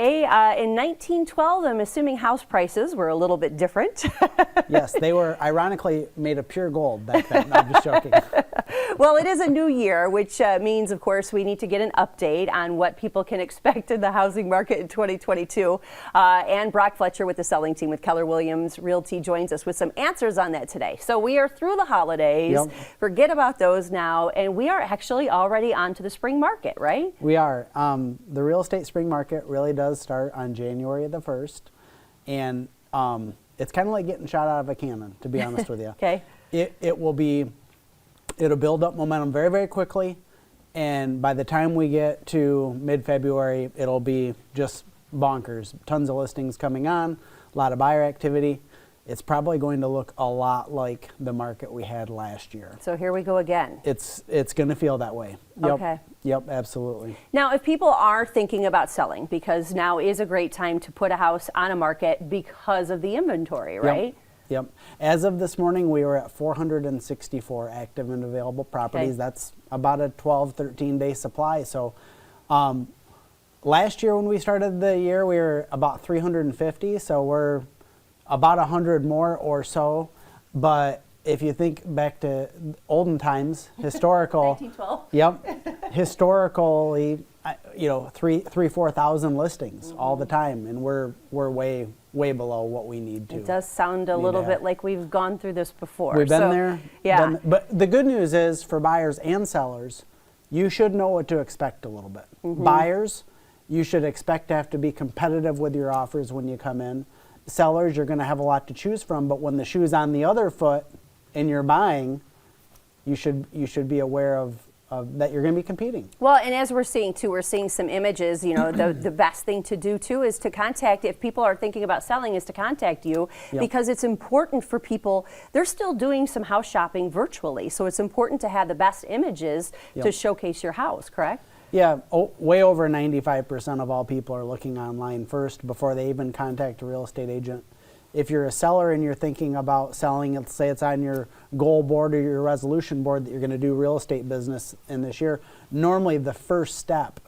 In 1912, I'm assuming house prices were a little bit different. Yes, they were ironically made of pure gold back then. No, I'm just joking. Well, it is a new year, which means, of course, we need to get an update on what people can expect in the housing market in 2022. And Brock Fletcher with the selling team with Keller Williams Realty joins us with some answers on that today. So we are through the holidays. Yep. Forget about those now, and we are actually already on to the spring market, right? We are. The real estate spring market really does start on January the 1st, and it's kind of like getting shot out of a cannon, to be honest with you. Okay. It'll build up momentum very, very quickly, and by the time we get to mid-February, it'll be just bonkers. Tons of listings coming on, a lot of buyer activity. It's probably going to look a lot like the market we had last year. So here we go again. It's going to feel that way. Yep. Okay. Yep, absolutely. Now, if people are thinking about selling, because now is a great time to put a house on a market because of the inventory, right? Yep. As of this morning, we were at 464 active and available properties. Okay. That's about a 12, 13-day supply. So last year when we started the year, we were about 350. So we're about 100 more or so. But if you think back to olden times, historical, 1912. Yep, historically, 4,000 listings all the time, and we're way below what we need to. It does sound a little bit like we've gone through this before. We've been there. Yeah. But the good news is for buyers and sellers, you should know what to expect a little bit. Mm-hmm. Buyers, you should expect to have to be competitive with your offers when you come in. Sellers, you're going to have a lot to choose from, but when the shoe's on the other foot and you're buying, you should be aware of that you're going to be competing. Well, and as we're seeing too, we're seeing some images. The best thing to do too is to contact, if people are thinking about selling, is to contact you. Yep. Because it's important for people. They're still doing some house shopping virtually, so it's important to have the best images to showcase your house, correct? Yeah, way over 95% of all people are looking online first before they even contact a real estate agent. If you're a seller and you're thinking about selling, let's say it's on your goal board or your resolution board that you're going to do real estate business in this year, normally the first step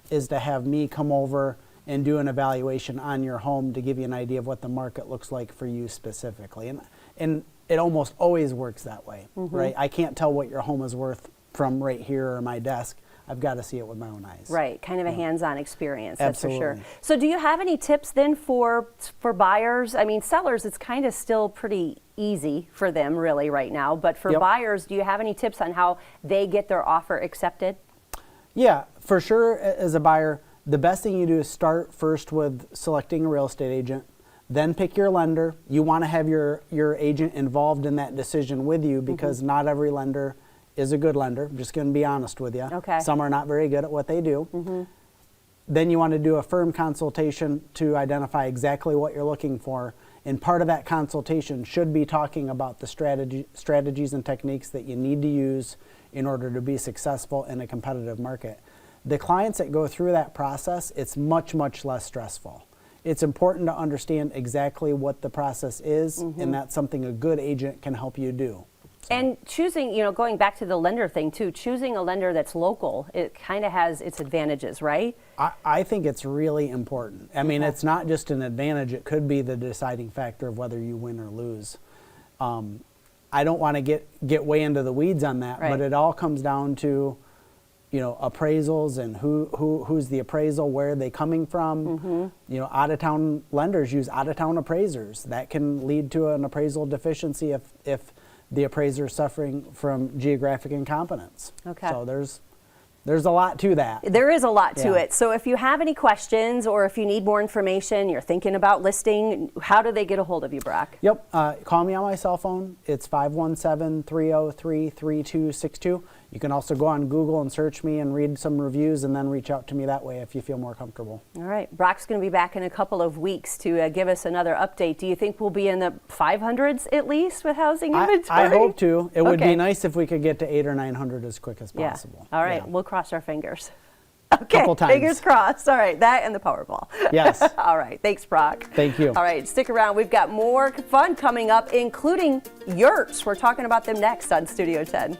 is to have me come over and do an evaluation on your home to give you an idea of what the market looks like for you specifically. And it almost always works that way, right? I can't tell what your home is worth from right here or my desk. I've got to see it with my own eyes. Right, kind of a hands-on experience, that's Absolutely. for sure. So do you have any tips then for buyers? I mean, sellers, it's kind of still pretty easy for them really right now, but for buyers, do you have any tips on how they get their offer accepted? Yeah, for sure, as a buyer, the best thing you do is start first with selecting a real estate agent, then pick your lender. You want to have your agent involved in that decision with you because not every lender is a good lender. I'm just going to be honest with you. Okay. Some are not very good at what they do. Then you want to do a firm consultation to identify exactly what you're looking for. And part of that consultation should be talking about the strategies and techniques that you need to use in order to be successful in a competitive market. The clients that go through that process, it's much, much less stressful. It's important to understand exactly what the process is, and that's something a good agent can help you do. And choosing, going back to the lender thing too, choosing a lender that's local, it kind of has its advantages, right? I think it's really important. I mean, it's not just an advantage, it could be the deciding factor of whether you win or lose. I don't want to get way into the weeds on that, but it all comes down to, appraisals and who's the appraisal, where are they coming from. Out-of-town lenders use out-of-town appraisers. That can lead to an appraisal deficiency if the appraiser is suffering from geographic incompetence. Okay. So there's a lot to that. There is a lot to it. So if you have any questions or if you need more information, you're thinking about listing, how do they get a hold of you, Brock? Yep. Call me on my cell phone. It's 517-303-3262. You can also go on Google and search me and read some reviews and then reach out to me that way if you feel more comfortable. All right. Brock's going to be back in a couple of weeks to give us another update. Do you think we'll be in the 500s at least with housing inventory? I hope to. It would be nice if we could get to 800 or 900 as quick as possible. All right. We'll cross our fingers. Okay, couple times. Fingers crossed. All right, that and the Powerball. Yes. All right, thanks, Brock. Thank you. All right, stick around. We've got more fun coming up, including yurts. We're talking about them next on Studio 10.